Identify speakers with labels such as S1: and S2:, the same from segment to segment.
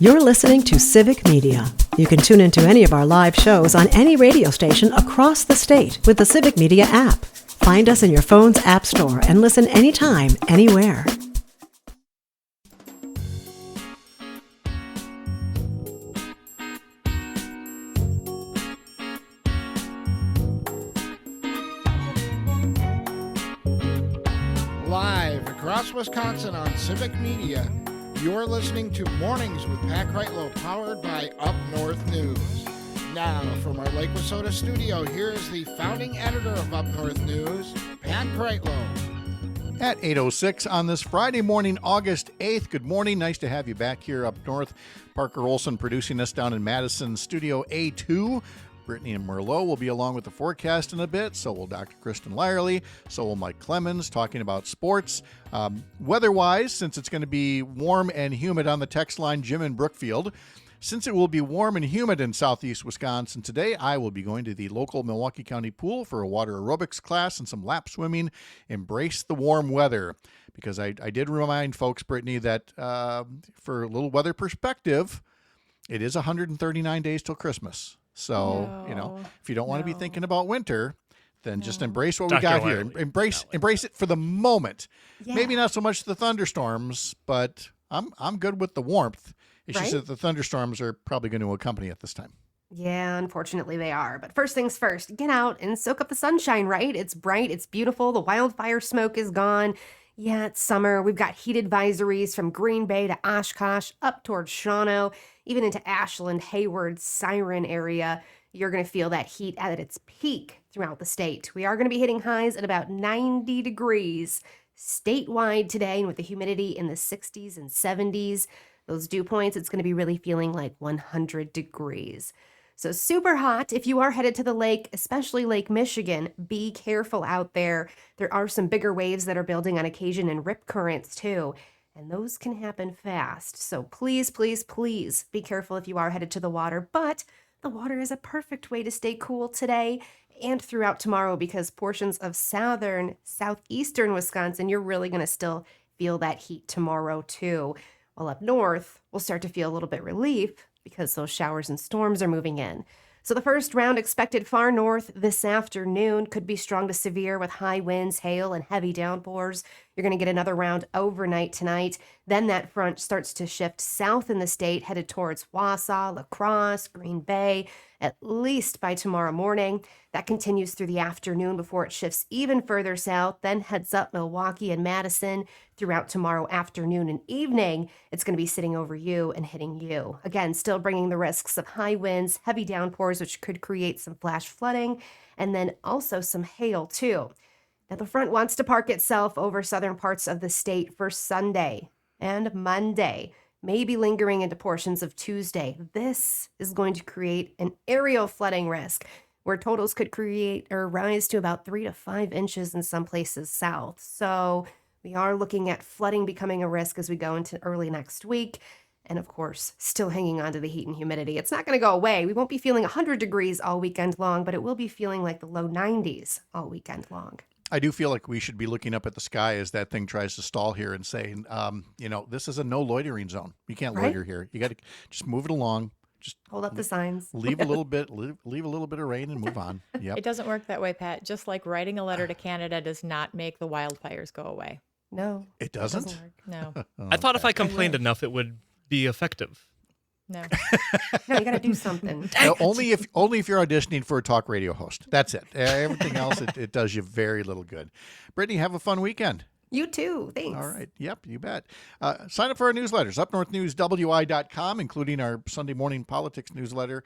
S1: You're listening to Civic Media. You can tune into any of our live shows on any radio station across the state with the Civic Media app. Find us in your phone's app store and listen anytime, anywhere.
S2: Live across Wisconsin on Civic Media, you're listening to Mornings with Pat Kreitlow, powered by Up North News. Now, from our Lake Wissota studio, here is the founding editor of Up North News, Pat Kreitlow.
S3: At 8:06 on this Friday morning, August 8th. Good morning. Nice to have you back here up north. Parker Olson producing us down in Madison, Studio A2. Brittany and Merlot will be along with the forecast in a bit. So will Dr. Kristen Lyerly. So will Mike Clemens talking about sports. Weather-wise, since it's going to be warm and humid on the text line, Jim in Brookfield. Since it will be warm and humid in southeast Wisconsin today, I will be going to the local Milwaukee County pool for a water aerobics class and some lap swimming. Embrace the warm weather. Because I did remind folks, Brittany, that for a little weather perspective, it is 139 days till Christmas. So, if you don't want to be thinking about winter, then just embrace what we got here. Embrace it for the moment. Yeah. Maybe not so much the thunderstorms, but I'm good with the warmth. It's just that the thunderstorms are probably going to accompany it this time.
S4: Yeah, unfortunately they are. But first things first, get out and soak up the sunshine, right? It's bright, it's beautiful. The wildfire smoke is gone. Yeah, it's summer. We've got heat advisories from Green Bay to Oshkosh, up towards Shawano, even into Ashland, Hayward, Siren area. You're going to feel that heat at its peak throughout the state. We are going to be hitting highs at about 90 degrees statewide today, and with the humidity in the 60s and 70s, those dew points, it's going to be really feeling like 100 degrees. So super hot. If you are headed to the lake, especially Lake Michigan, be careful out there. There are some bigger waves that are building on occasion and rip currents too, and those can happen fast. So please, please, please be careful if you are headed to the water. But the water is a perfect way to stay cool today and throughout tomorrow, because portions of southeastern Wisconsin, you're really going to still feel that heat tomorrow too. While up north, we'll start to feel a little bit relief because those showers and storms are moving in. So the first round expected far north this afternoon, could be strong to severe with high winds, hail, and heavy downpours. You're going to get another round overnight tonight. Then that front starts to shift south in the state, headed towards Wausau, La Crosse, Green Bay, at least by tomorrow morning. That continues through the afternoon before it shifts even further south, then heads up Milwaukee and Madison throughout tomorrow afternoon and evening. It's going to be sitting over you and hitting you. Again, still bringing the risks of high winds, heavy downpours, which could create some flash flooding, and then also some hail too. Now, the front wants to park itself over southern parts of the state for Sunday and Monday, maybe lingering into portions of Tuesday. This is going to create an aerial flooding risk where totals could create or rise to about 3 to 5 inches in some places south. So we are looking at flooding becoming a risk as we go into early next week. And of course, still hanging on to the heat and humidity. It's not going to go away. We won't be feeling 100 degrees all weekend long, but it will be feeling like the low 90s all weekend long.
S3: I do feel like we should be looking up at the sky as that thing tries to stall here and saying, this is a no loitering zone. You can't loiter here. You got to just move it along. Just
S4: hold up the signs.
S3: Leave a little bit of rain and move on. Yep.
S5: It doesn't work that way, Pat. Just like writing a letter to Canada does not make the wildfires go away.
S4: No.
S3: It doesn't?
S4: Work.
S5: No.
S6: I thought if I complained enough, it would be effective.
S5: No.
S4: No, you got to do something.
S3: Only if you're auditioning for a talk radio host. That's it. Everything else, it does you very little good. Brittany, have a fun weekend.
S4: You too. Thanks.
S3: All right. Yep, you bet. Sign up for our newsletters, upnorthnewswi.com, including our Sunday morning politics newsletter,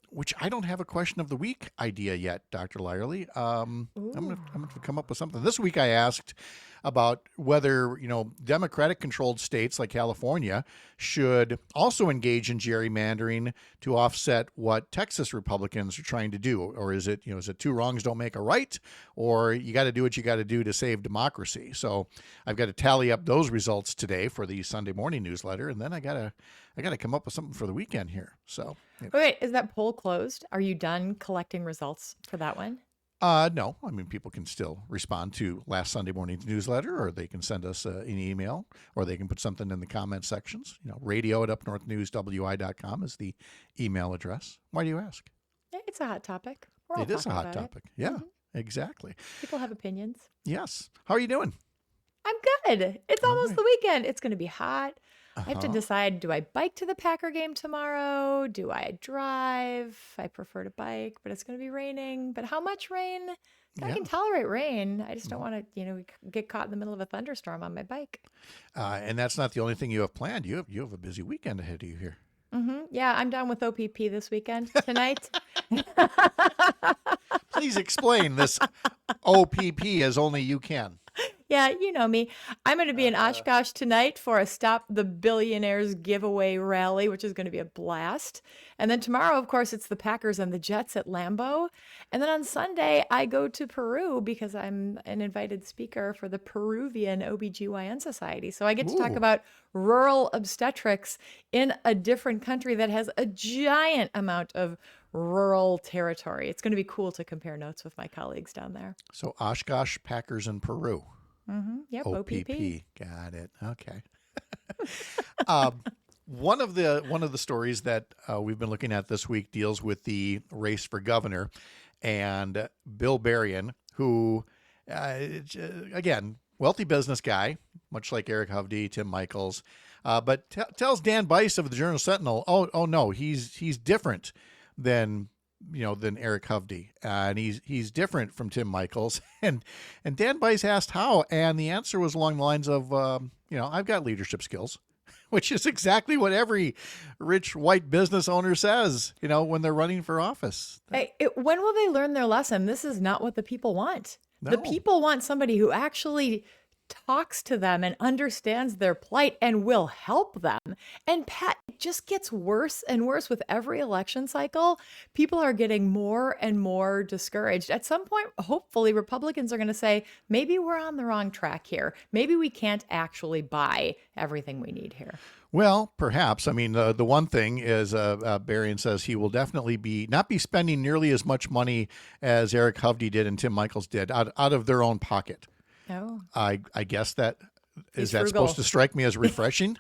S3: which I don't have a question of the week idea yet, Dr. Lyerly. I'm going to come up with something. This week I asked about whether, Democratic-controlled states like California should also engage in gerrymandering to offset what Texas Republicans are trying to do. Or is it two wrongs don't make a right, or you got to do what you got to do to save democracy? So I've got to tally up those results today for the Sunday morning newsletter, and then I got to come up with something for the weekend here. So
S5: Wait, is that poll closed? Are you done collecting results for that one?
S3: No, I mean, people can still respond to last Sunday morning's newsletter, or they can send us an email, or they can put something in the comment sections. radio@upnorthnewswi.com is the email address. Why do you ask?
S5: Yeah, it's a hot topic. We're all
S3: It is a
S5: talking
S3: hot
S5: about it.
S3: topic. Yeah, exactly.
S5: People have opinions.
S3: Yes. How are you doing?
S5: I'm good. It's almost the weekend. It's going to be hot. I have to
S3: Uh-huh.
S5: decide, do I bike to the Packer game tomorrow? Do I drive? I prefer to bike, but it's going to be raining. But how much rain? I can tolerate rain. I just don't want to, get caught in the middle of a thunderstorm on my bike.
S3: And that's not the only thing you have planned. You have a busy weekend ahead of you here.
S5: Yeah, I'm done with OPP this weekend. Tonight,
S3: Please explain this OPP as only you can.
S5: yeah, you know me. I'm going to be in Oshkosh tonight for a Stop the Billionaires giveaway rally, which is going to be a blast. And then tomorrow, of course, it's the Packers and the Jets at Lambeau. And then on Sunday, I go to Peru because I'm an invited speaker for the Peruvian OBGYN Society. So I get to talk
S3: Ooh.
S5: about rural obstetrics in a different country that has a giant amount of rural territory. It's going to be cool to compare notes with my colleagues down there.
S3: So Oshkosh, Packers, and Peru.
S5: Yep,
S3: OPP. Got it. Okay. One of the stories that we've been looking at this week deals with the race for governor, and Bill Berrien, who, again, wealthy business guy, much like Eric Hovde, Tim Michels, but tells Dan Bice of the Journal Sentinel, oh no, he's different than Eric Hovde, and he's different from Tim Michels. And Dan Bice asked how, and the answer was along the lines of, I've got leadership skills, which is exactly what every rich white business owner says, when they're running for office.
S5: When will they learn their lesson? This is not what the people want. The
S3: No.
S5: people want somebody who actually talks to them and understands their plight and will help them. And Pat, it just gets worse and worse with every election cycle. People are getting more and more discouraged. At some point, hopefully, Republicans are going to say, maybe we're on the wrong track here. Maybe we can't actually buy everything we need here.
S3: Well, perhaps. I mean, the one thing is Berrien says he will definitely not be spending nearly as much money as Eric Hovde did and Tim Michels did out of their own pocket.
S5: Oh.
S3: I guess that
S5: He's
S3: is that
S5: frugal.
S3: supposed to strike me as refreshing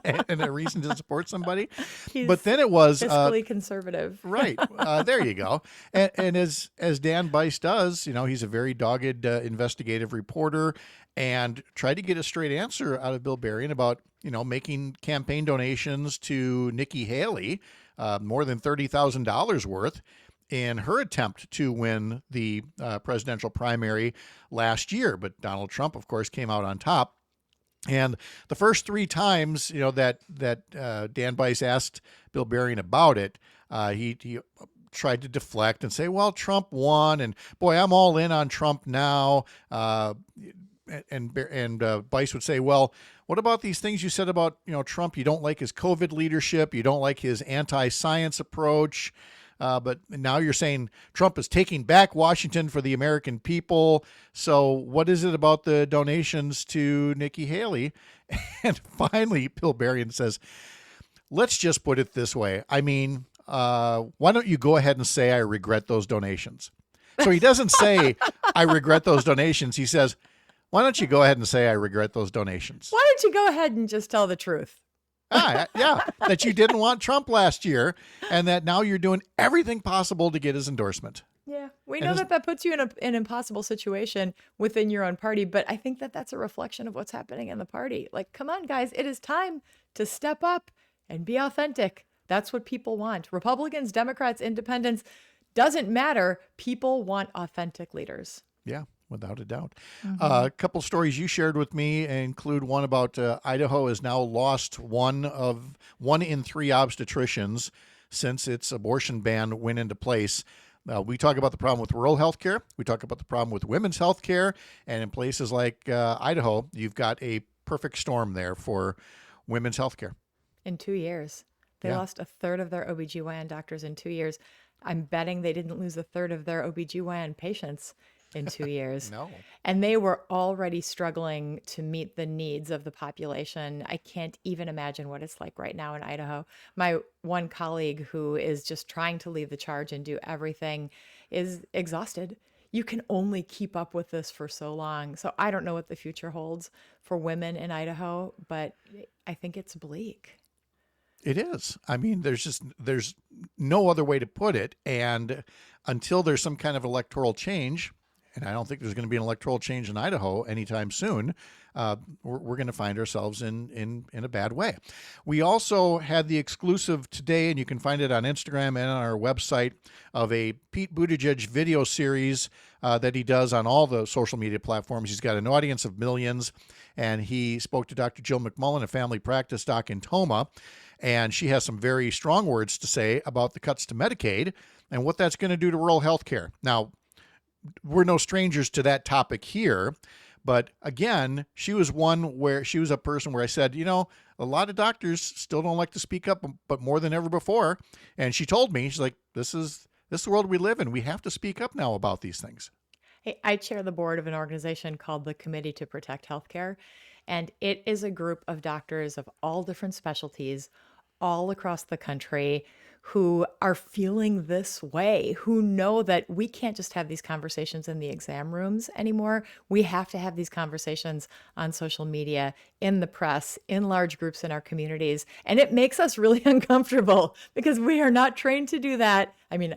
S3: and a reason to support somebody.
S5: He's
S3: But then it was
S5: fiscally conservative.
S3: right. There you go. And as Dan Bice does, he's a very dogged investigative reporter, and tried to get a straight answer out of Bill Berrien about making campaign donations to Nikki Haley, more than $30,000 worth, in her attempt to win the presidential primary last year. But Donald Trump, of course, came out on top. And the first three times, that Dan Bice asked Bill Berrien about it, he tried to deflect and say, well, Trump won, and boy, I'm all in on Trump now. And Bice would say, well, what about these things you said about Trump? You don't like his COVID leadership. You don't like his anti-science approach. But now you're saying Trump is taking back Washington for the American people. So what is it about the donations to Nikki Haley? And finally, Bill Berrien says, let's just put it this way. I mean, why don't you go ahead and say I regret those donations? So he doesn't say I regret those donations. He says, why don't you go ahead and say I regret those donations?
S5: Why don't you go ahead and just tell the truth?
S3: Yeah, that you didn't want Trump last year, and that now you're doing everything possible to get his endorsement.
S5: Yeah, we know that puts you in an impossible situation within your own party, but I think that that's a reflection of what's happening in the party. Like, come on, guys, it is time to step up and be authentic. That's what people want. Republicans, Democrats, independents, doesn't matter. People want authentic leaders.
S3: Yeah, without a doubt. A couple stories you shared with me include one about Idaho has now lost one in 3 obstetricians since its abortion ban went into place. We talk about the problem with rural health care. We talk about the problem with women's health care. And in places like Idaho, you've got a perfect storm there for women's health care.
S5: In 2 years. They lost a third of their OBGYN doctors in 2 years. I'm betting they didn't lose a third of their OBGYN patients in 2 years.
S3: No.
S5: And they were already struggling to meet the needs of the population. I can't even imagine what it's like right now in Idaho. My one colleague who is just trying to lead the charge and do everything is exhausted. you can only keep up with this for so long. So I don't know what the future holds for women in Idaho, but I think it's bleak.
S3: It is. I mean, there's no other way to put it. And until there's some kind of electoral change, and I don't think there's going to be an electoral change in Idaho anytime soon, we're going to find ourselves in a bad way. We also had the exclusive today, and you can find it on Instagram and on our website, of a Pete Buttigieg video series that he does on all the social media platforms. He's got an audience of millions, and he spoke to Dr. Jill McMullen, a family practice doc in Toma, and she has some very strong words to say about the cuts to Medicaid and what that's going to do to rural health care. Now, we're no strangers to that topic here, but again, she was a person where I said, a lot of doctors still don't like to speak up, but more than ever before. And she told me, she's like, this is the world we live in. We have to speak up now about these things.
S5: Hey, I chair the board of an organization called the Committee to Protect Healthcare, and it is a group of doctors of all different specialties all across the country who are feeling this way, who know that we can't just have these conversations in the exam rooms anymore. We have to have these conversations on social media, in the press, in large groups in our communities. And it makes us really uncomfortable because we are not trained to do that. I mean,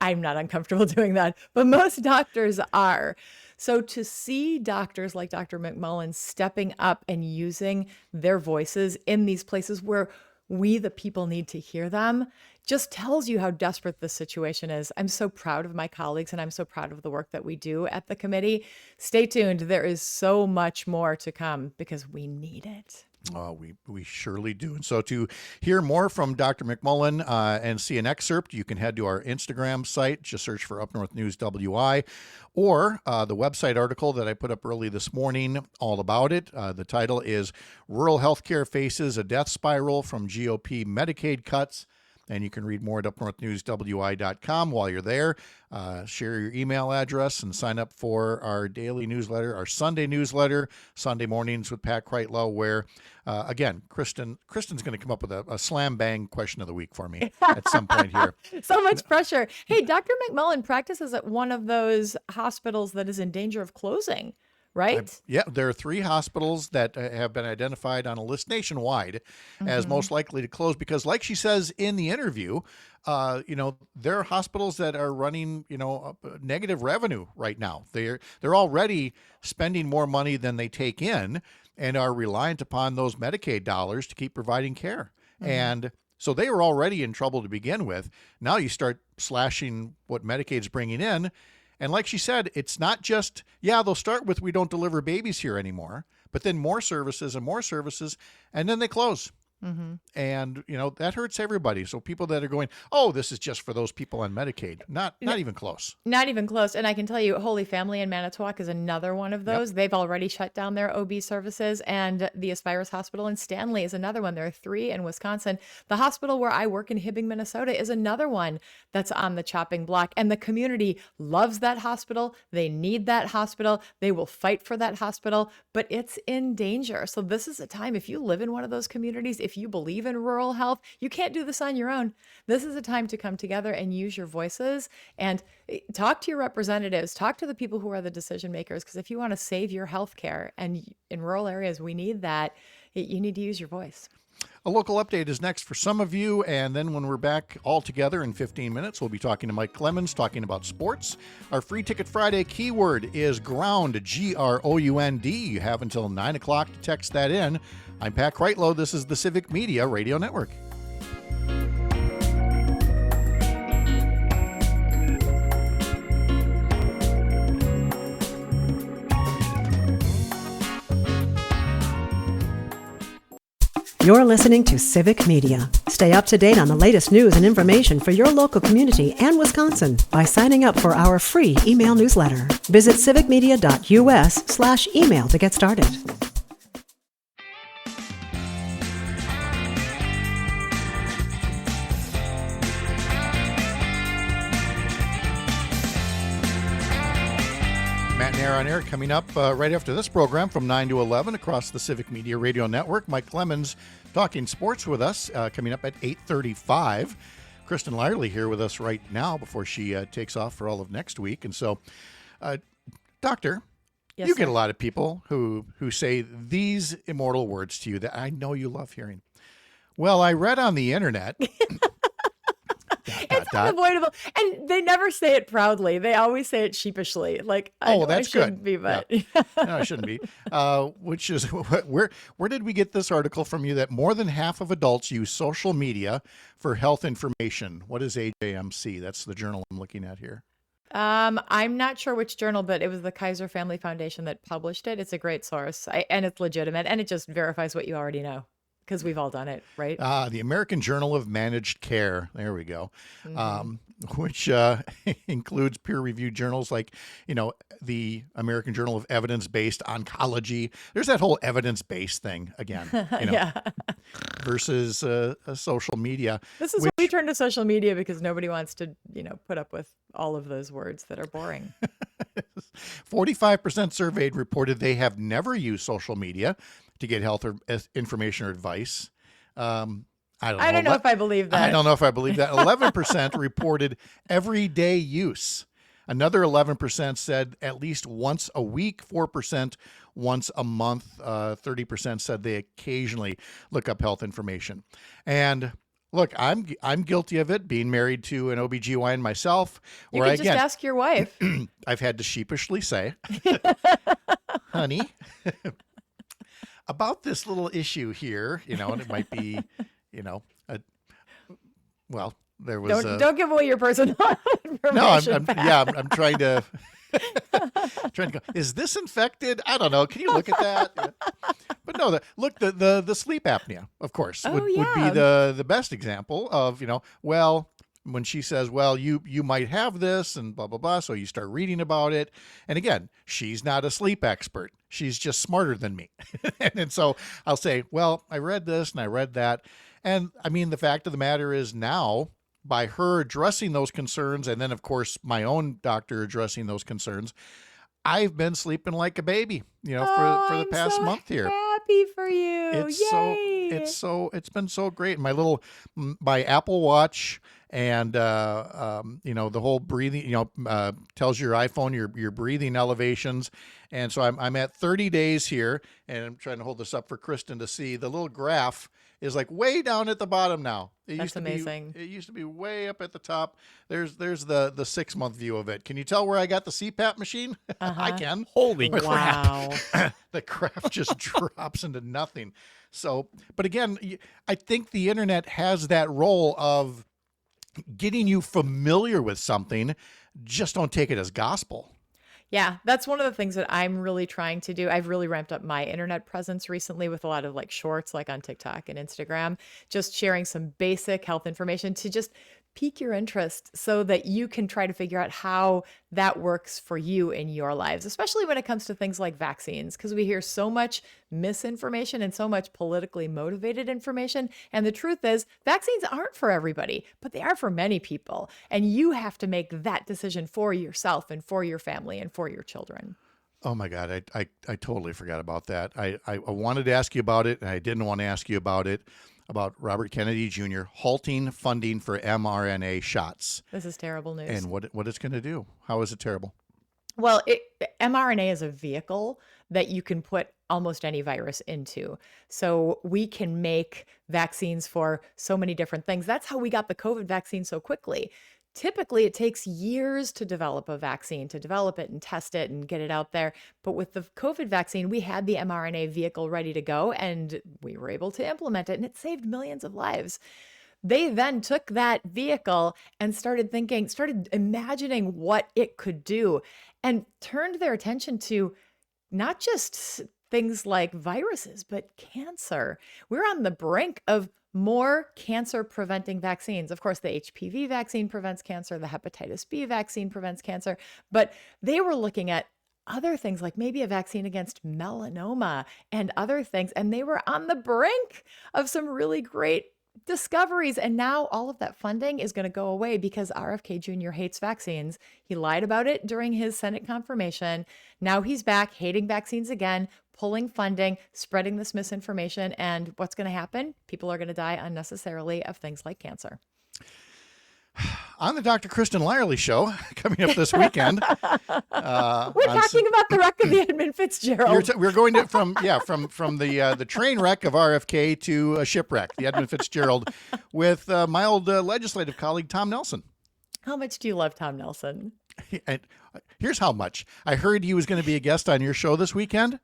S5: I'm not uncomfortable doing that, but most doctors are. So to see doctors like Dr. McMullen stepping up and using their voices in these places where we, the people, need to hear them, just tells you how desperate this situation is. I'm so proud of my colleagues, and I'm so proud of the work that we do at the committee. Stay tuned. There is so much more to come because we need it.
S3: Oh, we surely do. And so to hear more from Dr. McMullen and see an excerpt, you can head to our Instagram site. Just search for Up North News WI, or the website article that I put up early this morning, all about it. The title is Rural Healthcare Faces a Death Spiral from GOP Medicaid Cuts. And you can read more at upnorthnewswi.com while you're there. Share your email address and sign up for our daily newsletter, our Sunday newsletter, Sunday mornings with Pat Kreitlow, where, again, Kristen's going to come up with a slam bang question of the week for me at some point here.
S5: So much pressure. Hey, Dr. McMullen practices at one of those hospitals that is in danger of closing, right?
S3: Yeah, there are 3 hospitals that have been identified on a list nationwide as most likely to close because, like she says in the interview, there are hospitals that are running, negative revenue right now. They're already spending more money than they take in and are reliant upon those Medicaid dollars to keep providing care. And so they were already in trouble to begin with. Now you start slashing what Medicaid's bringing in. And like she said, it's not just, they'll start with we don't deliver babies here anymore, but then more services, and then they close. And, that hurts everybody. So people that are going, oh, this is just for those people on Medicaid, not even close.
S5: Not even close. And I can tell you, Holy Family in Manitowoc is another one of those. Yep. They've already shut down their OB services. And the Aspirus Hospital in Stanley is another one. There are 3 in Wisconsin. The hospital where I work in Hibbing, Minnesota is another one that's on the chopping block. And the community loves that hospital. They need that hospital. They will fight for that hospital, but it's in danger. So this is a time, if you live in one of those communities, if you believe in rural health, you can't do this on your own. This is a time to come together and use your voices and talk to your representatives, talk to the people who are the decision makers, because if you want to save your health care, and in rural areas we need that, you need to use your voice.
S3: A local update is next for some of you, and then when we're back all together in 15 minutes, we'll be talking to Mike Clemens, talking about sports. Our Free Ticket Friday keyword is GROUND, G-R-O-U-N-D. You have until 9 o'clock to text that in. I'm Pat Kreitlow. This is the Civic Media Radio Network.
S1: You're listening to Civic Media. Stay up to date on the latest news and information for your local community and Wisconsin by signing up for our free email newsletter. Visit civicmedia.us/email to get started.
S3: Matt and Air on Air coming up right after this program from 9 to 11 across the Civic Media Radio Network. Mike Clemens talking sports with us coming up at 8:35. Kristen Lyerly here with us right now before she takes off for all of next week. And so Doctor,
S5: Yes,
S3: you get
S5: sir.
S3: a lot of people who say these immortal words to you that I know you love hearing. Well, I read on the internet.
S5: It's unavoidable. And they never say it proudly. They always say it sheepishly. Like, I
S3: Oh,
S5: know I
S3: that's
S5: shouldn't
S3: good.
S5: be, but
S3: No, I shouldn't be. Which is where did we get this article from you that more than half of adults use social media for health information? What is AJMC? That's the journal I'm looking at here.
S5: I'm not sure which journal, but it was the Kaiser Family Foundation that published it. It's a great source, and it's legitimate, and it just verifies what you already know because we've all done it, right?
S3: The American Journal of Managed Care. There we go. Which includes peer-reviewed journals like, the American Journal of Evidence-Based Oncology. There's that whole evidence-based thing again,
S5: Yeah.
S3: versus social media.
S5: This is what we turn to social media because nobody wants to, put up with all of those words that are boring.
S3: 45% surveyed reported they have never used social media to get health or information or advice. I don't know
S5: if I believe that.
S3: I don't know if I believe that. 11% reported everyday use. Another 11% said at least once a week. 4% once a month. 30% said they occasionally look up health information. And look, I'm guilty of it, being married to an OBGYN myself.
S5: You can just ask your wife.
S3: I've had to sheepishly say, honey, about this little issue here, and it might be, there was
S5: Don't give away your personal information.
S3: No, I'm trying to go, is this infected? I don't know. Can you look at that? But no, the sleep apnea, of course, would be the best example of, when she says, well, you might have this and blah, blah, blah. So you start reading about it. And again, she's not a sleep expert. She's just smarter than me. and so I'll say, well, I read this and I read that. And I mean, the fact of the matter is now, by her addressing those concerns, and then, of course, my own doctor addressing those concerns, I've been sleeping like a baby, for the past month here.
S5: Happy for you. Yay.
S3: It's been so great. My Apple Watch and, the whole breathing, tells your iPhone your breathing elevations. And so I'm at 30 days here, and I'm trying to hold this up for Kristen to see. The little graph is like way down at the bottom now.
S5: That's amazing.
S3: It used to be way up at the top. There's the 6-month view of it. Can you tell where I got the CPAP machine? I can.
S6: Holy crap.
S5: Wow.
S3: The graph just drops into nothing. So, but again, I think the internet has that role of getting you familiar with something. Just don't take it as gospel.
S5: Yeah, that's one of the things that I'm really trying to do. I've really ramped up my internet presence recently with a lot of like shorts, like on TikTok and Instagram, just sharing some basic health information to just pique your interest so that you can try to figure out how that works for you in your lives, especially when it comes to things like vaccines, because we hear so much misinformation and so much politically motivated information. And the truth is, vaccines aren't for everybody, but they are for many people. And you have to make that decision for yourself and for your family and for your children.
S3: Oh my God, I totally forgot about that. I wanted to ask you about it, and I didn't want to ask you about Robert Kennedy Jr. halting funding for mRNA shots.
S5: This is terrible news.
S3: And what it's going to do. How is it terrible?
S5: Well, mRNA is a vehicle that you can put almost any virus into. So we can make vaccines for so many different things. That's how we got the COVID vaccine so quickly. Typically, it takes years to develop a vaccine, to develop it and test it and get it out there. But with the COVID vaccine, we had the mRNA vehicle ready to go and we were able to implement it, and it saved millions of lives. They then took that vehicle and started imagining what it could do and turned their attention to not just things like viruses, but cancer. We're on the brink of more cancer preventing vaccines. Of course, the HPV vaccine prevents cancer, the hepatitis B vaccine prevents cancer, but they were looking at other things like maybe a vaccine against melanoma and other things. And they were on the brink of some really great discoveries. And now all of that funding is going to go away because RFK Jr. hates vaccines. He lied about it during his Senate confirmation. Now he's back hating vaccines again, pulling funding, spreading this misinformation. And what's going to happen? People are going to die unnecessarily of things like cancer.
S3: on the Dr. Kristen Lyerly show coming up this weekend.
S5: We're talking about the wreck of the Edmund Fitzgerald.
S3: We're going to from the train wreck of RFK to a shipwreck, the Edmund Fitzgerald, with my old legislative colleague Tom Nelson.
S5: How much do you love Tom Nelson?
S3: And here's how much. I heard he was going to be a guest on your show this weekend.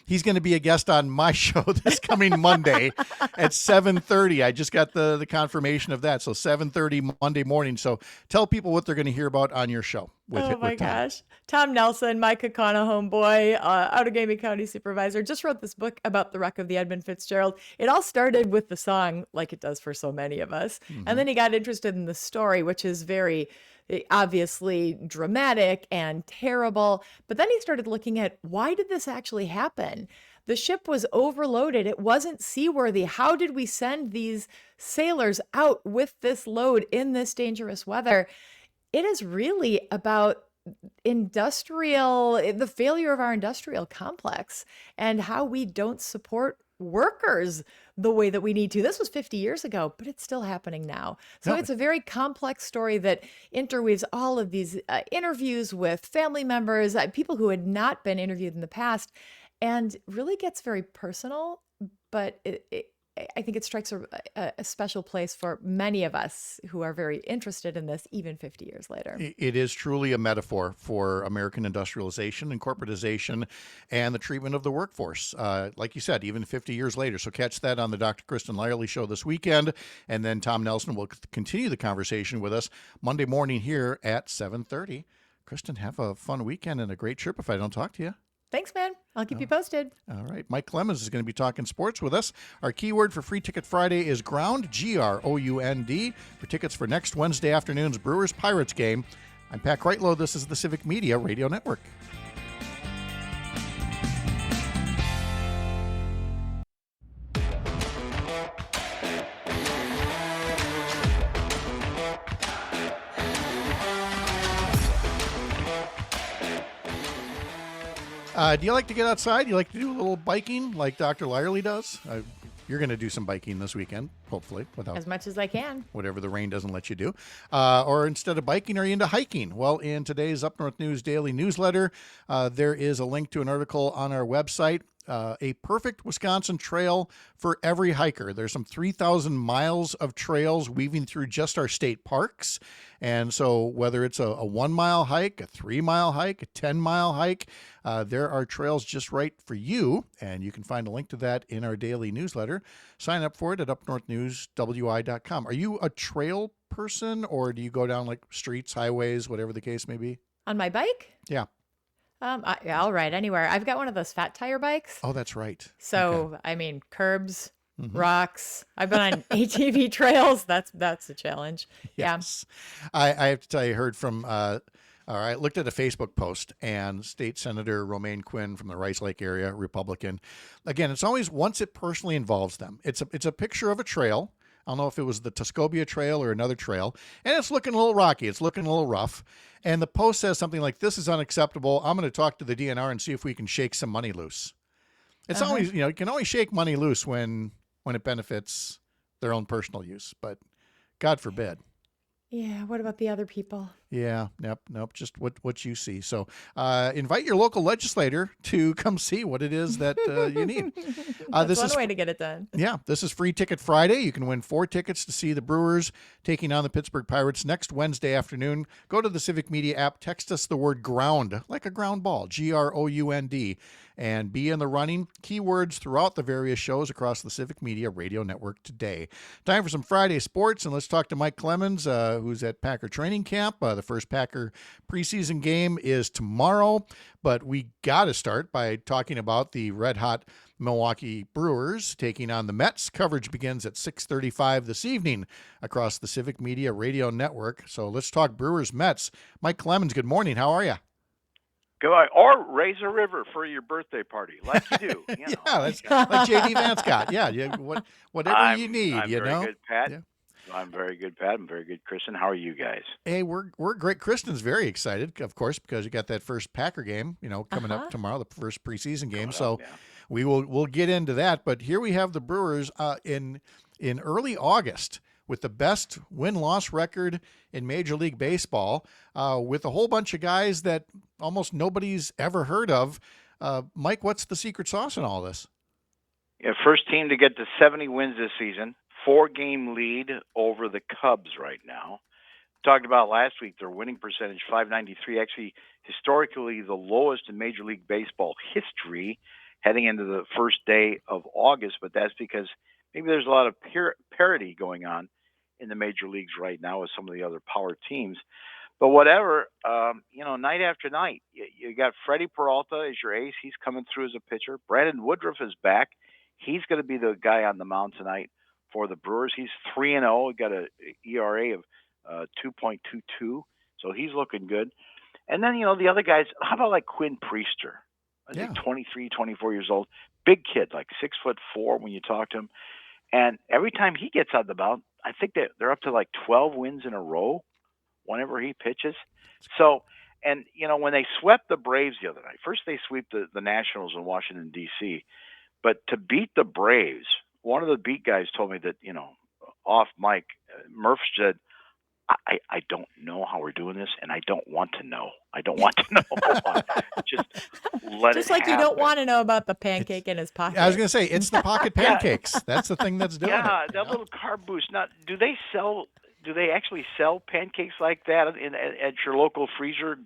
S3: He's going to be a guest on my show this coming Monday at 7:30. I just got the confirmation of that. So 7:30 Monday morning. So tell people what they're going to hear about on your show.
S5: Oh my gosh. Tom Nelson, my Kaukauna homeboy, Outagamie County supervisor, just wrote this book about the wreck of the Edmund Fitzgerald. It all started with the song, like it does for so many of us. Mm-hmm. And then he got interested in the story, which is very obviously dramatic and terrible. But then he started looking at, why did this actually happen? The ship was overloaded. It wasn't seaworthy. How did we send these sailors out with this load in this dangerous weather? It is really about the failure of our industrial complex and how we don't support workers the way that we need to. This was 50 years ago, but it's still happening now. So it's a very complex story that interweaves all of these interviews with family members, people who had not been interviewed in the past, and really gets very personal, but I think it strikes a special place for many of us who are very interested in this, even 50 years later.
S3: It is truly a metaphor for American industrialization and corporatization and the treatment of the workforce. Like you said, even 50 years later. So catch that on the Dr. Kristen Lyerly show this weekend. And then Tom Nelson will continue the conversation with us Monday morning here at 7:30. Kristen, have a fun weekend and a great trip if I don't talk to you.
S5: Thanks, man. I'll keep you posted.
S3: All right. Mike Clemens is going to be talking sports with us. Our keyword for Free Ticket Friday is ground, GROUND, for tickets for next Wednesday afternoon's Brewers-Pirates game. I'm Pat Kreitlow. This is the Civic Media Radio Network. Do you like to get outside? You like to do a little biking like Dr. Lyerly does? You're going to do some biking this weekend, hopefully, without
S5: as much as I can.
S3: Whatever the rain doesn't let you do. Or instead of biking, are you into hiking? Well, in today's Up North News Daily newsletter, there is a link to an article on our website. A perfect Wisconsin trail for every hiker. There's some 3,000 miles of trails weaving through just our state parks. And so whether it's a 1 mile hike, a 3 mile hike, a 10-mile hike, there are trails just right for you. And you can find a link to that in our daily newsletter. Sign up for it at upnorthnewswi.com. Are you a trail person, or do you go down like streets, highways, whatever the case may be?
S5: On my bike?
S3: Yeah.
S5: I'll ride anywhere. I've got one of those fat tire bikes.
S3: Oh, that's right.
S5: So,
S3: okay.
S5: I mean, curbs, rocks. I've been on ATV trails. That's a challenge.
S3: Yes. Yeah. I have to tell you, I heard from, I looked at a Facebook post, and State Senator Romaine Quinn from the Rice Lake area, Republican. Again, it's always once it personally involves them. It's a picture of a trail. I don't know if it was the Tuscobia Trail or another trail, and it's looking a little rocky. It's looking a little rough. And the post says something like, "This is unacceptable. I'm going to talk to the DNR and see if we can shake some money loose." It's always, you can always shake money loose when it benefits their own personal use, but God forbid.
S5: Yeah. What about the other people?
S3: Yeah. Nope. Just what you see. So invite your local legislator to come see what it is that you need.
S5: That's this one way to get it done.
S3: Yeah. This is Free Ticket Friday. You can win 4 tickets to see the Brewers taking on the Pittsburgh Pirates next Wednesday afternoon. Go to the Civic Media app. Text us the word ground, like a ground ball, GROUND, and be in the running. Keywords throughout the various shows across the Civic Media Radio Network today. Time for some Friday sports, and let's talk to Mike Clemens, who's at Packer Training Camp. The first Packer preseason game is tomorrow, but we got to start by talking about the red-hot Milwaukee Brewers taking on the Mets. Coverage begins at 6:35 this evening across the Civic Media Radio Network. So let's talk Brewers-Mets. Mike Clemens, good morning. How are you?
S7: Go or raise a river for your birthday party, like you do. You know.
S3: Yeah, that's like J.D. Vance got. Yeah, whatever you need.
S7: I'm very good, Pat.
S3: Yeah.
S7: I'm very good, Pat. I'm very good, Kristen. How are you guys?
S3: Hey, we're great. Kristen's very excited, of course, because you got that first Packer game, coming up tomorrow, the first preseason game. We'll get into that. But here we have the Brewers in early August with the best win-loss record in Major League Baseball, with a whole bunch of guys that almost nobody's ever heard of. Mike, what's the secret sauce in all this?
S7: Yeah, first team to get to 70 wins this season, 4-game lead over the Cubs right now. Talked about last week, their winning percentage, 593, actually historically the lowest in Major League Baseball history heading into the first day of August, but that's because maybe there's a lot of parity going on in the major leagues right now with some of the other power teams. But whatever, night after night, you got Freddie Peralta as your ace. He's coming through as a pitcher. Brandon Woodruff is back. He's going to be the guy on the mound tonight for the Brewers. He's 3-0. He got an ERA of 2.22, so he's looking good. And then, the other guys, how about like Quinn Priester? I think 23, 24 years old. Big kid, like 6'4" when you talk to him. And every time he gets on the mound, I think that they're up to like 12 wins in a row whenever he pitches. So, and, when they swept the Braves the other night, first they sweep the Nationals in Washington, D.C., but to beat the Braves, one of the beat guys told me that, off mic, Murph said, I don't know how we're doing this, and I don't want to know. I don't want to know. Just let
S5: Just
S7: it
S5: like
S7: happen.
S5: you don't want to know about the pancake in his pocket.
S3: I was going to say, it's the pocket pancakes. That's the thing that's doing it.
S7: Yeah, that little carb boost. Now, do they actually sell pancakes like that at your local freezer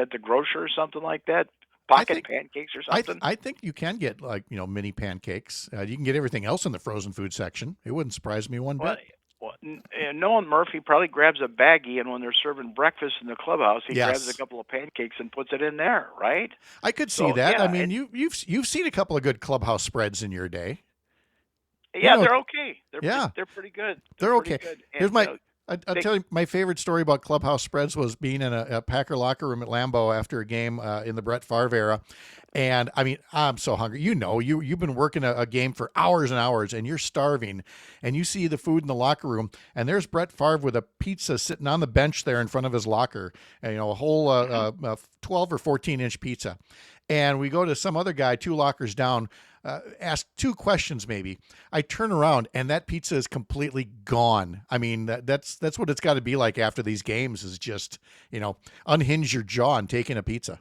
S7: at the grocer or something like that? Pocket pancakes or something?
S3: I think you can get mini pancakes. You can get everything else in the frozen food section. It wouldn't surprise me one bit.
S7: Well, knowing Murphy probably grabs a baggie, and when they're serving breakfast in the clubhouse, he grabs a couple of pancakes and puts it in there, right?
S3: I could see that.
S7: Yeah,
S3: I mean, you've seen a couple of good clubhouse spreads in your day.
S7: Yeah, they're okay. They're pretty good.
S3: They're okay.
S7: Good.
S3: Here's I'll tell you, my favorite story about clubhouse spreads was being in a Packer locker room at Lambeau after a game in the Brett Favre era. And, I mean, I'm so hungry. You've been working a game for hours and hours, and you're starving, and you see the food in the locker room, and there's Brett Favre with a pizza sitting on the bench there in front of his locker, and, a whole 12 or 14-inch pizza. And we go to some other guy 2 lockers down, ask 2 questions maybe. I turn around and that pizza is completely gone. I mean, that's what it's got to be like after these games, is just, unhinge your jaw and take in a pizza.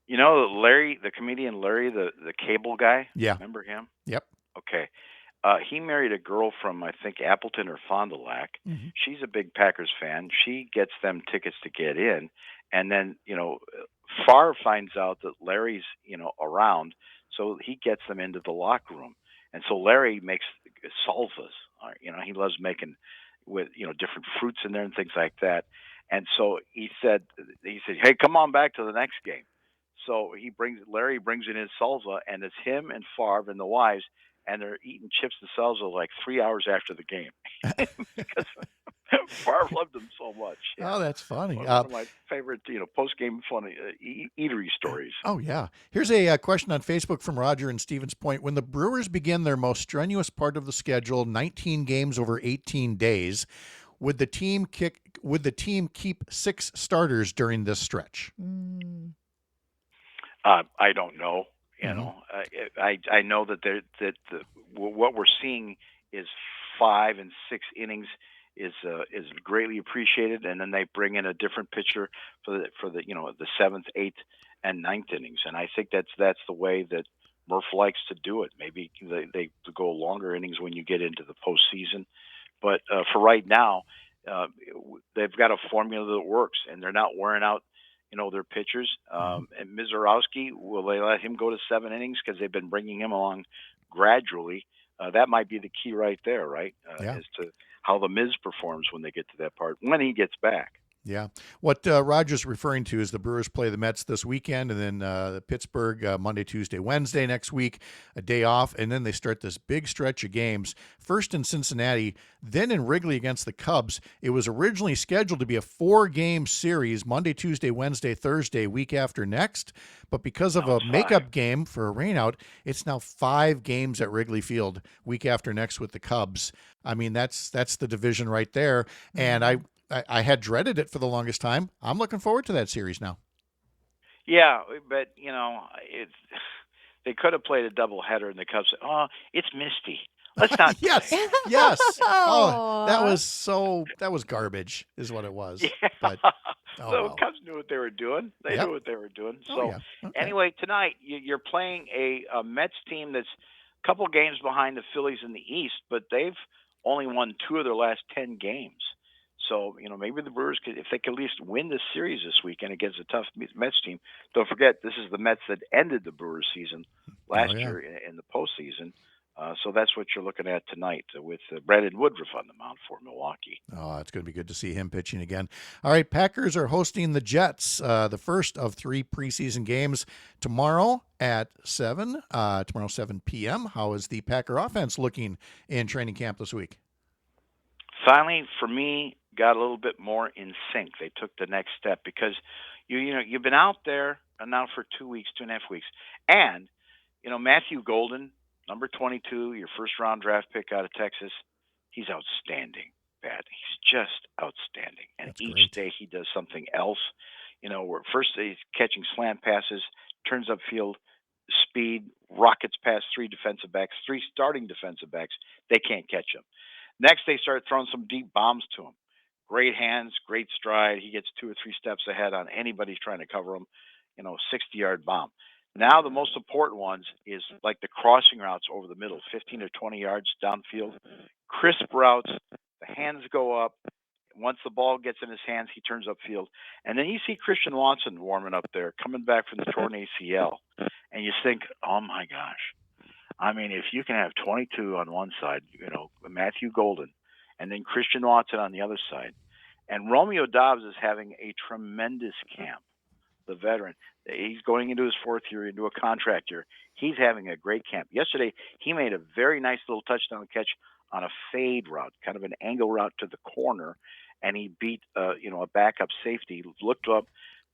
S7: Larry, the comedian Larry, the cable guy?
S3: Yeah.
S7: Remember him?
S3: Yep.
S7: Okay. He married a girl from, I think, Appleton or Fond du Lac.
S3: Mm-hmm.
S7: She's a big Packers fan. She gets them tickets to get in. And then, Favre finds out that Larry's, around. So he gets them into the locker room. And so Larry makes salsas. He loves making with, different fruits in there and things like that. And so he said, hey, come on back to the next game. So Larry brings in his salsa, and it's him and Favre and the wives, and they're eating chips and salsa like 3 hours after the game because Favre loved them so much. Yeah.
S3: Oh, that's funny.
S7: One of my favorite, post-game funny eatery stories.
S3: Oh, yeah. Here's a question on Facebook from Roger in Stevens Point. When the Brewers begin their most strenuous part of the schedule, 19 games over 18 days, would the team keep 6 starters during this stretch?
S7: I don't know. I know that what we're seeing is 5 and 6 innings is greatly appreciated, and then they bring in a different pitcher for the 7th, 8th, and 9th innings, and I think that's the way that Murph likes to do it. Maybe they go longer innings when you get into the postseason, but for right now, they've got a formula that works, and they're not wearing out their pitchers. And Mizorowski, will they let him go to 7 innings because they've been bringing him along gradually? That might be the key right there, right? As to how the Miz performs when they get to that part, when he gets back.
S3: Yeah. What Roger's referring to is the Brewers play the Mets this weekend, and then Pittsburgh Monday, Tuesday, Wednesday next week, a day off, and then they start this big stretch of games, first in Cincinnati, then in Wrigley against the Cubs. It was originally scheduled to be a 4-game series, Monday, Tuesday, Wednesday, Thursday, week after next, but because of a makeup game for a rainout, it's now 5 games at Wrigley Field, week after next with the Cubs. I mean, that's the division right there, and I had dreaded it for the longest time. I'm looking forward to that series now.
S7: Yeah, but they could have played a doubleheader, and the Cubs said, "Oh, it's misty. Let's not.
S3: Yes, yes. Oh, that was garbage, is what it was.
S7: Yeah.
S3: But
S7: The Cubs knew what they were doing. They
S3: Yep.
S7: knew what they were doing.
S3: Oh,
S7: So
S3: yeah. Okay.
S7: anyway, tonight you're playing a Mets team that's a couple games behind the Phillies in the East, but they've only won 2 of their last 10 games. So maybe the Brewers could, if they could at least win this series this weekend against a tough Mets team. Don't forget, this is the Mets that ended the Brewers season last year in the postseason. So that's what you're looking at tonight with Brandon Woodruff on the mound for Milwaukee.
S3: Oh, it's going to be good to see him pitching again. All right, Packers are hosting the Jets, the first of 3 preseason games tomorrow at 7 p.m. How is the Packer offense looking in training camp this week?
S7: Finally, for me, got a little bit more in sync. They took the next step because you've been out there now for 2.5 weeks, and Matthew Golden, number 22, your first-round draft pick out of Texas, he's outstanding, Pat. He's just outstanding. And
S3: That's
S7: each
S3: great.
S7: day he does something else. Where first he's catching slant passes, turns upfield, speed, rockets past 3 starting defensive backs. They can't catch him. Next, they start throwing some deep bombs to him. Great hands, great stride. He gets 2 or 3 steps ahead on anybody's trying to cover him. 60-yard bomb. Now the most important ones is like the crossing routes over the middle, 15 or 20 yards downfield. Crisp routes. The hands go up. Once the ball gets in his hands, he turns upfield. And then you see Christian Watson warming up there, coming back from the torn ACL. And you think, oh, my gosh. I mean, if you can have 22 on one side, Matthew Golden, and then Christian Watson on the other side. And Romeo Dobbs is having a tremendous camp, the veteran. He's going into his 4th year, into a contract year. He's having a great camp. Yesterday, he made a very nice little touchdown catch on a fade route, kind of an angle route to the corner, and he beat a backup safety, looked up,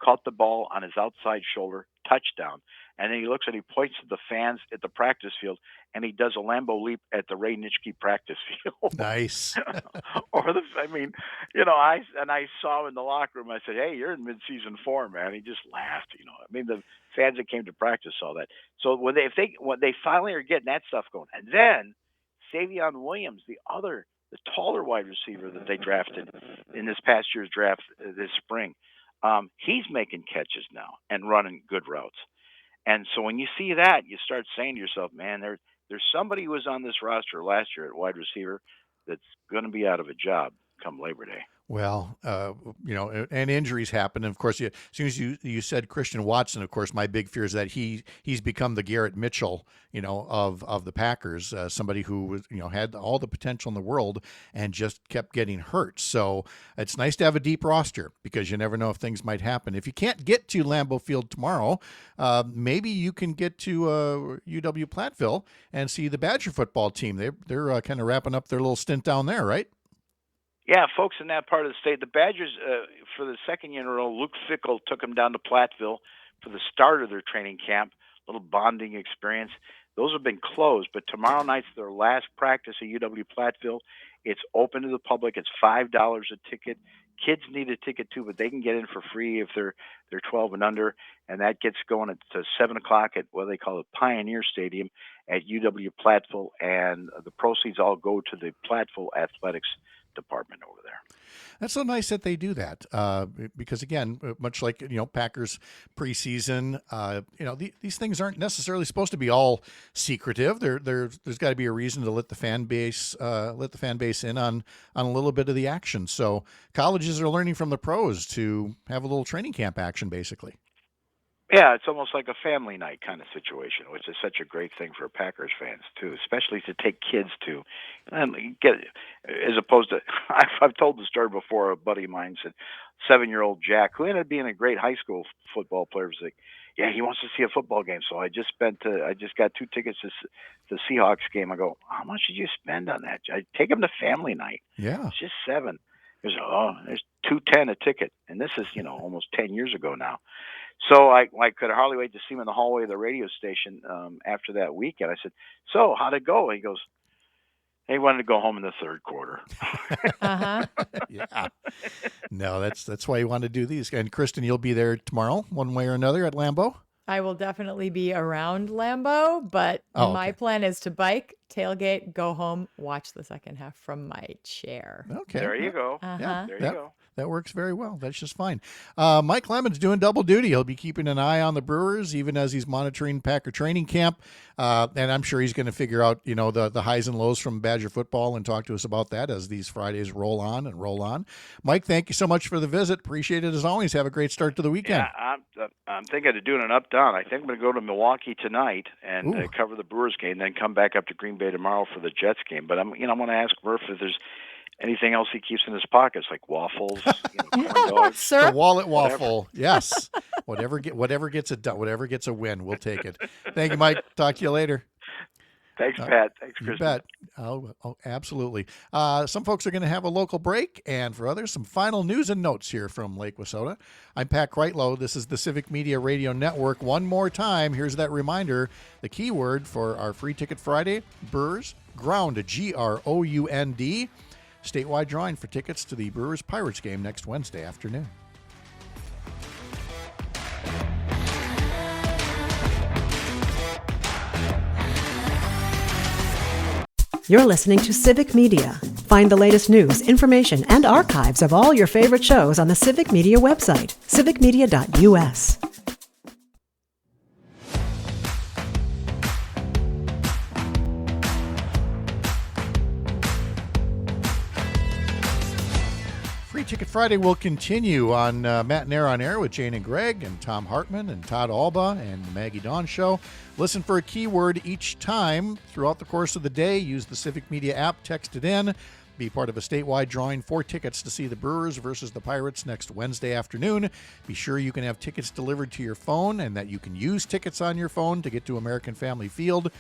S7: caught the ball on his outside shoulder, touchdown. And then he looks and he points to the fans at the practice field, and he does a Lambeau leap at the Ray Nitschke practice field.
S3: Nice.
S7: I saw him in the locker room. I said, "Hey, you're in mid-season form, man." He just laughed. The fans that came to practice saw that. So when they finally are getting that stuff going, and then Savion Williams, the taller wide receiver that they drafted in this past year's draft this spring, he's making catches now and running good routes. And so when you see that, you start saying to yourself, man, there's somebody who was on this roster last year at wide receiver that's going to be out of a job come Labor Day.
S3: Well, and injuries happen. And of course, as soon as you said Christian Watson, of course, my big fear is that he's become the Garrett Mitchell, of the Packers, somebody who was, had all the potential in the world and just kept getting hurt. So it's nice to have a deep roster because you never know if things might happen. If you can't get to Lambeau Field tomorrow, maybe you can get to UW Platteville and see the Badger football team. They're kind of wrapping up their little stint down there, right?
S7: Yeah, folks in that part of the state. The Badgers, for the second year in a row, Luke Fickell took them down to Platteville for the start of their training camp, little bonding experience. Those have been closed, but tomorrow night's their last practice at UW Platteville. It's open to the public. It's $5 a ticket. Kids need a ticket too, but they can get in for free if they're 12 and under, and that gets going at 7 o'clock at what they call the Pioneer Stadium at UW Platteville, and the proceeds all go to the Platteville Athletics department over there.
S3: That's so nice that they do that because, again, much like Packers preseason, these things aren't necessarily supposed to be all secretive. There's got to be a reason to let the fan base in on a little bit of the action. So colleges are learning from the pros to have a little training camp action, basically.
S7: Yeah, it's almost like a family night kind of situation, which is such a great thing for Packers fans too, especially to take kids to, and get as opposed to. I've told the story before. A buddy of mine said, 7-year-old Jack, who ended up being a great high school football player, was like, "Yeah, he wants to see a football game, so I just got 2 tickets to the Seahawks game." I go, "How much did you spend on that?" I take him to family night.
S3: Yeah,
S7: it's just 7. There's $210 a ticket, and this is almost 10 years ago now. So I could hardly wait to see him in the hallway of the radio station after that weekend. I said, "So how'd it go?" He goes, "He wanted to go home in the third quarter."
S5: Uh-huh.
S3: Yeah. No, that's why you want to do these. And Kristen, you'll be there tomorrow, one way or another, at Lambeau?
S5: I will definitely be around Lambeau, but my plan is to bike tailgate, go home, watch the second half from my chair.
S3: Okay.
S7: There you go.
S3: Yeah,
S7: There you go.
S3: that works very well. That's just fine. Mike Lemon's doing double duty. He'll be keeping an eye on the Brewers, even as he's monitoring Packer training camp. And I'm sure he's going to figure out, the highs and lows from Badger football and talk to us about that as these Fridays roll on and roll on. Mike, thank you so much for the visit. Appreciate it as always. Have a great start to the weekend.
S7: Yeah, I'm thinking of doing an up-down. I think I'm going to go to Milwaukee tonight and cover the Brewers game, then come back up to Green Bay tomorrow for the Jets game. But I'm going to ask Murph if there's anything else he keeps in his pockets, like waffles, corn dogs.
S3: The wallet waffle. Yes. Whatever gets it done, whatever gets a win, we'll take it. Thank you, Mike. Talk to you later.
S7: Thanks, Pat. Thanks,
S3: You
S7: Chris.
S3: bet. Oh, absolutely. Some folks are going to have a local break, and for others, some final news and notes here from Lake Wissota. I'm Pat Kreitlow. This is the Civic Media Radio Network. One more time, here's that reminder. The keyword for our Free Ticket Friday, Brewers, Ground, Ground. Statewide drawing for tickets to the Brewers-Pirates game next Wednesday afternoon.
S1: You're listening to Civic Media. Find the latest news, information, and archives of all your favorite shows on the Civic Media website, civicmedia.us.
S3: Free Ticket Friday will continue on Matt and Air on Air with Jane and Greg and Tom Hartman and Todd Alba and the Maggie Dawn Show. Listen for a keyword each time throughout the course of the day. Use the Civic Media app, text it in. Be part of a statewide drawing for tickets to see the Brewers versus the Pirates next Wednesday afternoon. Be sure you can have tickets delivered to your phone and that you can use tickets on your phone to get to American Family Field.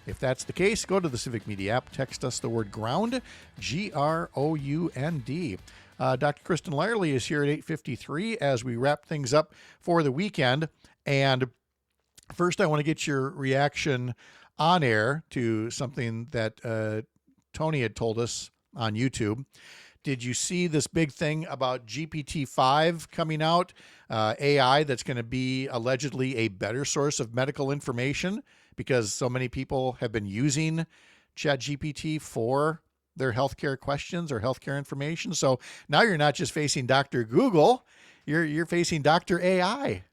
S3: If that's the case, go to the Civic Media app, text us the word GROUND, GROUND. Dr. Kristen Lyerly is here at 8:53 as we wrap things up for the weekend. And first, I want to get your reaction on air to something that Tony had told us on YouTube. Did you see this big thing about GPT-5 coming out? AI that's going to be allegedly a better source of medical information because so many people have been using ChatGPT for their healthcare questions or healthcare information. So now you're not just facing Dr. Google, you're facing Dr. AI.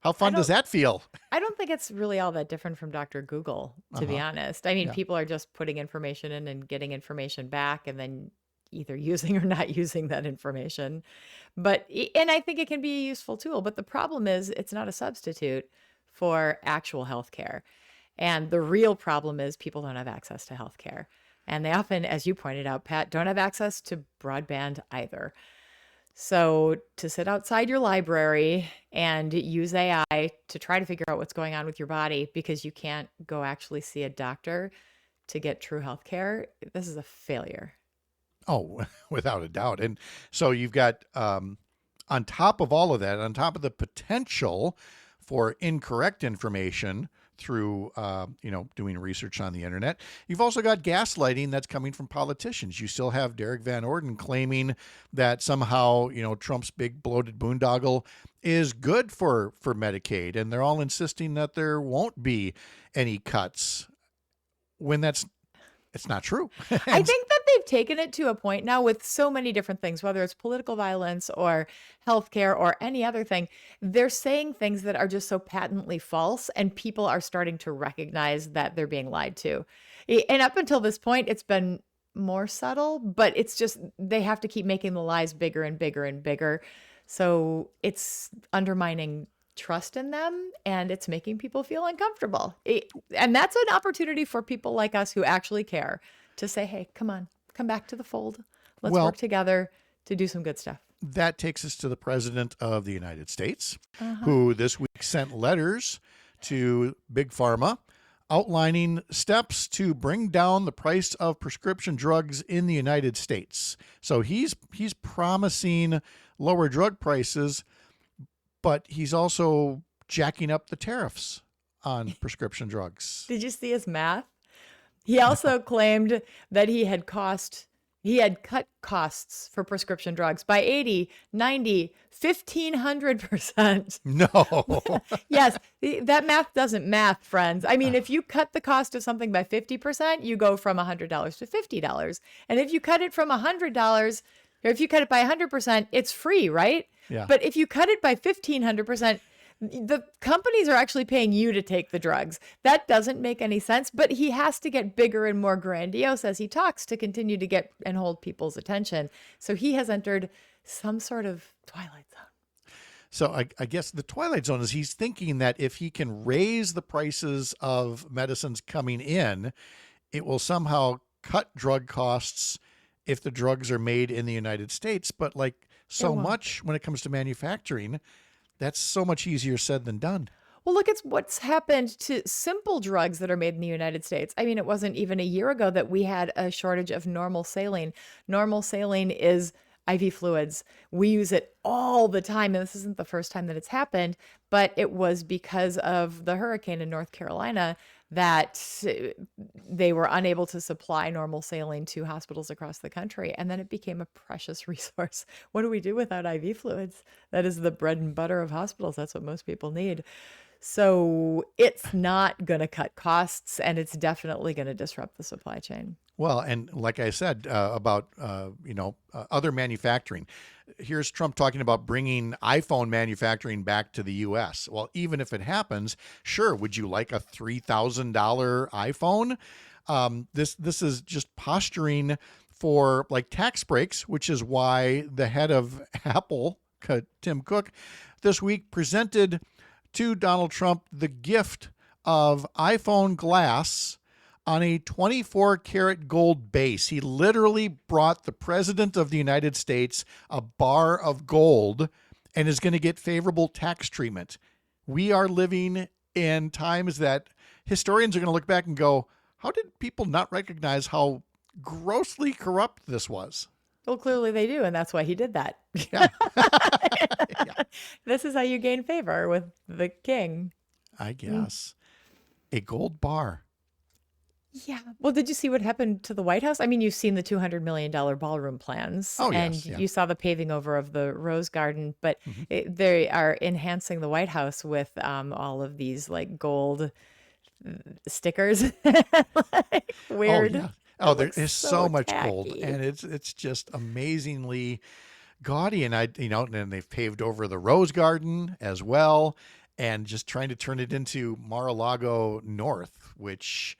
S3: How fun does that feel?
S5: I don't think it's really all that different from Dr. Google, to be honest. I mean, people are just putting information in and getting information back and then either using or not using that information. And I think it can be a useful tool, but the problem is it's not a substitute for actual healthcare. And the real problem is people don't have access to healthcare. And they often, as you pointed out, Pat, don't have access to broadband either. So to sit outside your library and use AI to try to figure out what's going on with your body because you can't go actually see a doctor to get true health care, this is a failure.
S3: Oh, without a doubt. And so you've got, on top of all of that, on top of the potential for incorrect information through, doing research on the internet, you've also got gaslighting that's coming from politicians. You still have Derek Van Orden claiming that somehow, Trump's big bloated boondoggle is good for Medicaid. And they're all insisting that there won't be any cuts when it's not true.
S5: I think that they've taken it to a point now with so many different things, whether it's political violence or healthcare or any other thing, they're saying things that are just so patently false and people are starting to recognize that they're being lied to. And up until this point, it's been more subtle, but it's just, they have to keep making the lies bigger and bigger and bigger. So it's undermining trust in them and it's making people feel uncomfortable. And that's an opportunity for people like us who actually care to say, hey, come back to the fold. Let's work together to do some good stuff.
S3: That takes us to the President of the United States, who this week sent letters to Big Pharma outlining steps to bring down the price of prescription drugs in the United States. So he's promising lower drug prices, but he's also jacking up the tariffs on prescription drugs.
S5: Did you see his math? He also claimed that he had cost He had cut costs for prescription drugs by 80, 90, 1,500%.
S3: No.
S5: Yes, that math doesn't math, friends. I mean, if you cut the cost of something by 50%, you go from $100 to $50. And if you cut it from $100, or if you cut it by 100%, it's free, right?
S3: Yeah.
S5: But if you cut it by 1,500%, the companies are actually paying you to take the drugs. That doesn't make any sense, but he has to get bigger and more grandiose as he talks to continue to get and hold people's attention. So he has entered some sort of twilight zone.
S3: So I guess the twilight zone is he's thinking that if he can raise the prices of medicines coming in, it will somehow cut drug costs if the drugs are made in the United States. But like so much when it comes to manufacturing, that's so much easier said than done.
S5: Well, look at what's happened to simple drugs that are made in the United States. I mean, it wasn't even a year ago that we had a shortage of normal saline. Normal saline is IV fluids. We use it all the time. And this isn't the first time that it's happened, but it was because of the hurricane in North Carolina that they were unable to supply normal saline to hospitals across the country. And then it became a precious resource. What do we do without IV fluids? That is the bread and butter of hospitals. That's what most people need. So it's not going to cut costs, and it's definitely going to disrupt the supply chain.
S3: Well, and like I said about, other manufacturing, here's Trump talking about bringing iPhone manufacturing back to the U.S. Well, even if it happens, sure, would you like a $3,000 iPhone? This is just posturing for like tax breaks, which is why the head of Apple, Tim Cook, this week presented to Donald Trump the gift of iPhone glass on a 24-karat gold base. He literally brought the president of the United States a bar of gold and is going to get favorable tax treatment. We are living in times that historians are going to look back and go, how did people not recognize how grossly corrupt this was?
S5: Well, clearly they do, and that's why he did that.
S3: Yeah.
S5: This is how you gain favor with the king.
S3: I guess. A gold bar.
S5: Yeah. Well, did you see what happened to the White House? I mean, you've seen the $200 million ballroom plans.
S3: Oh,
S5: and
S3: yes, yeah.
S5: You saw the paving over of the Rose Garden, but they are enhancing the White House with all of these like gold stickers. Like, weird.
S3: Oh, yeah. Oh, there is so much
S5: tacky.
S3: gold, and it's just amazingly gaudy. And and they've paved over the Rose Garden as well, and just trying to turn it into Mar-a-Lago North, which,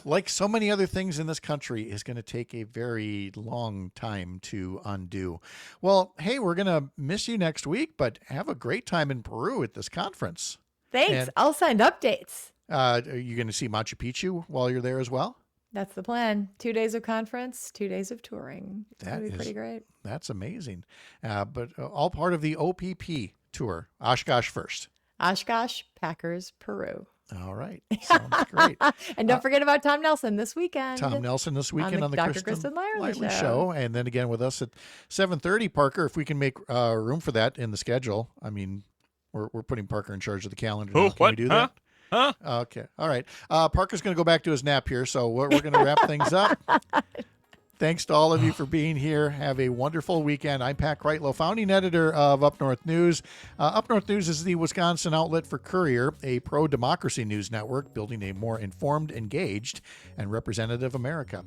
S3: like so many other things in this country, is going to take a very long time to undo. Well, hey, we're going to miss you next week, but have a great time in Peru at this conference.
S5: Thanks.
S3: And,
S5: I'll send updates.
S3: Are you going to see Machu Picchu while you're there as well?
S5: That's the plan. 2 days of conference, 2 days of touring. It's going to be pretty great.
S3: That's amazing. But all part of the OPP tour. Oshkosh first.
S5: Oshkosh, Packers, Peru.
S3: All right. Sounds great.
S5: And don't forget about Tom Nelson this weekend.
S3: Tom Nelson this weekend on the
S5: Dr.
S3: Kristen
S5: Lively
S3: show. And then again with us at 7:30. Parker, if we can make room for that in the schedule. I mean, we're putting Parker in charge of the calendar.
S6: Oh,
S3: now. Can we do that?
S6: Huh?
S3: Okay. All right. Parker's going to go back to his nap here, so we're going to wrap things up. Thanks to all of you for being here. Have a wonderful weekend. I'm Pat Kreitlow, founding editor of Up North News. Up North News is the Wisconsin outlet for Courier, a pro-democracy news network building a more informed, engaged, and representative America.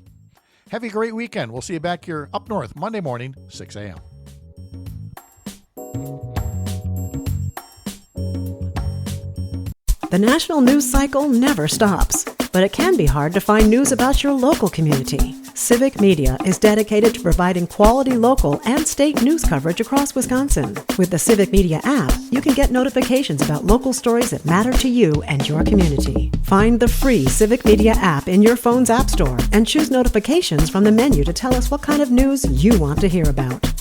S3: Have a great weekend. We'll see you back here up north Monday morning, 6 a.m.
S1: The national news cycle never stops, but it can be hard to find news about your local community. Civic Media is dedicated to providing quality local and state news coverage across Wisconsin. With the Civic Media app, you can get notifications about local stories that matter to you and your community. Find the free Civic Media app in your phone's app store and choose notifications from the menu to tell us what kind of news you want to hear about.